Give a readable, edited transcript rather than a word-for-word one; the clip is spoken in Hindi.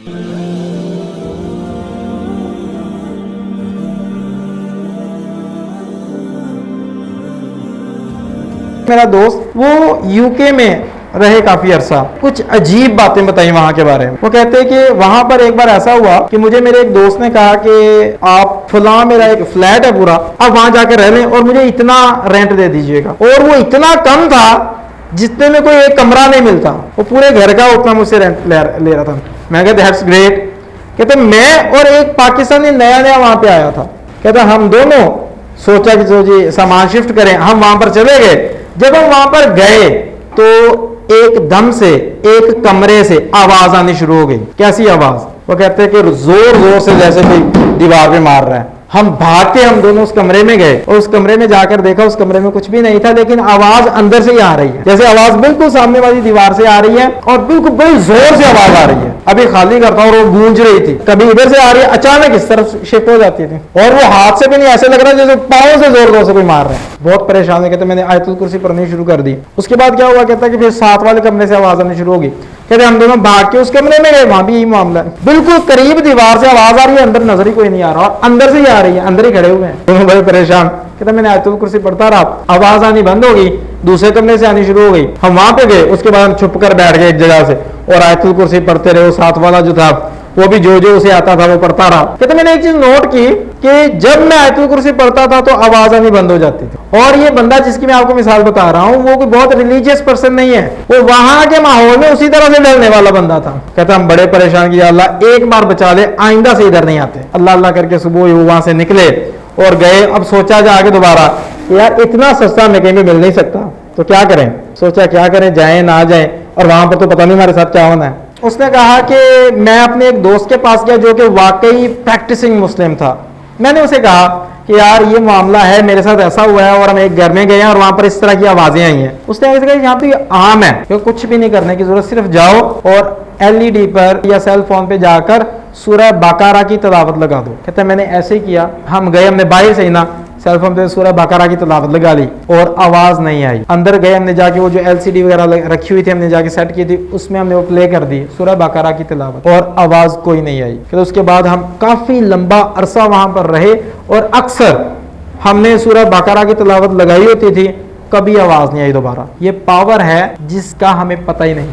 मेरा दोस्त वो यूके में रहे काफी अरसा, कुछ अजीब बातें बताई वहां के बारे में। वो कहते हैं कि वहां पर एक बार ऐसा हुआ कि मुझे मेरे एक दोस्त ने कहा कि आप फलां मेरा एक फ्लैट है पूरा, आप वहां जाकर रह लें और मुझे इतना रेंट दे दीजिएगा। और वो इतना कम था जितने में कोई एक कमरा नहीं मिलता, वो पूरे घर का उतना मुझसे रेंट ले रहा था। मैं कहता दैट्स ग्रेट। कहते मैं और एक पाकिस्तानी नया नया वहां पे आया था। कहता हम दोनों सोचा कि जो जी सामान शिफ्ट करें, हम वहां पर चले गए। जब हम वहां पर गए तो एकदम से एक कमरे से आवाज आनी शुरू हो गई। कैसी आवाज? वो कहते हैं कि जोर जोर से जैसे कोई दीवार पे मार रहा है। हम भाग के हम दोनों उस कमरे में गए और उस कमरे में जाकर देखा, उस कमरे में कुछ भी नहीं था, लेकिन आवाज अंदर से ही आ रही है। जैसे आवाज बिल्कुल सामने वाली दीवार से आ रही है और बिल्कुल बड़ी जोर से आवाज आ रही है। अभी खाली करता हूँ और वो गूंज रही थी, कभी इधर से आ रही है, अचानक इस तरफ शिफ्ट हो जाती थी और वो हाथ से भी नहीं, ऐसे लग रहा है जैसे पाँव से जोर जोर से कोई मार रहा है। बहुत परेशान है। कहते मैंने आयतुल कुर्सी पढ़नी शुरू कर दी। उसके बाद क्या हुआ? कहता कि फिर साथ वाले कमरे से आवाज आनी शुरू होगी। कहते हम दोनों भाग के उस कमरे में गए, वहां भी यही मामला है। बिल्कुल करीब दीवार से आवाज आ रही है, अंदर नजर ही कोई नहीं आ रहा और अंदर से ही आ रही है, अंदर ही खड़े हुए हैं दोनों बड़े परेशान। कहते मैंने आयतुल कुर्सी पढ़ता रहा, आवाज आनी बंद हो गई, दूसरे कमरे से आनी शुरू हो गई। हम वहां पे गए, उसके बाद हम छुप कर बैठ गए एक जगह से और आयतुल कुर्सी पढ़ते रहे। साथ वाला जो था वो भी जो उसे आता था वो पढ़ता रहा। कहते मैंने एक चीज नोट की कि जब मैं आयतुल कुर्सी पढ़ता था तो आवाज आनी बंद हो जाती थी। और ये बंदा जिसकी मैं आपको मिसाल बता रहा हूँ वो कोई बहुत रिलीजियस पर्सन नहीं है, वो वहां के माहौल में उसी तरह से डरने वाला बंदा था। कहता हम बड़े परेशान किया, अल्लाह एक बार बचा ले, आइंदा से इधर नहीं आते। अल्लाह अल्लाह करके सुबह वहां से निकले और गए। अब सोचा जाके दोबारा यार इतना सस्ता मैं कहीं भी मिल नहीं सकता, तो क्या करें? सोचा क्या करें, जाए ना जाए, और वहां पर तो पता नहीं हमारे साथ क्या होना है। उसने कहा कि मैं अपने एक दोस्त के पास गया जो कि वाकई प्रैक्टिसिंग मुस्लिम था। मैंने उसे कहा कि यार ये मामला है, मेरे साथ ऐसा हुआ है और हम एक घर में गए हैं और वहां पर इस तरह की आवाजें आई हैं। उसने ऐसे कहा यहाँ पे आम है, क्योंकि कुछ भी नहीं करने की जरूरत, सिर्फ जाओ और एलईडी पर या सेल फोन पे जाकर सूरह बकरा की तिलावत लगा दो। कहते मैंने ऐसे ही किया। हम गए, हमने बाहर से ही ना सेल फोन पे सूरह बकरा की तिलावत लगा ली और आवाज नहीं आई। अंदर गए, हमने जाके वो जो एलसीडी वगैरह रखी हुई थी हमने जाके सेट की थी, उसमें हमने वो प्ले कर दी सूरह बकरा की तिलावत और आवाज कोई नहीं आई। फिर उसके बाद हम काफी लंबा अरसा वहां पर रहे और अक्सर हमने सूरह बकरा की तिलावत लगाई होती थी, कभी आवाज नहीं आई दोबारा। ये पावर है जिसका हमें पता ही नहीं।